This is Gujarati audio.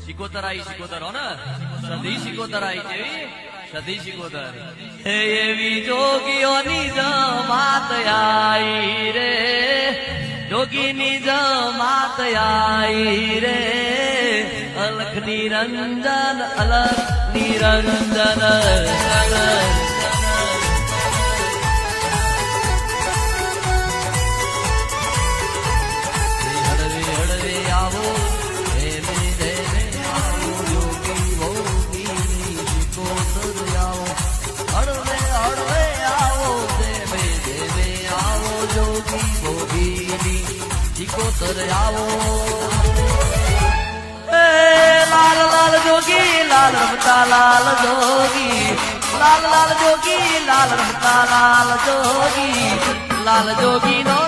શિકોતર આઈ શિકોતર હો ને સધી શિકોતર આઈ જેવી સધી શિકોતર હે એવી જોગીઓની જમાત આઈ રે જોગીની જમાત આઈ રે અલખ નિરંજન અલખ નિરંજન શિકોતર આવો લાલ લાલ જોગી લાલ રમતા લાલ જોગી લાલ લાલ જોગી લાલ રમતા લાલ જોગી નો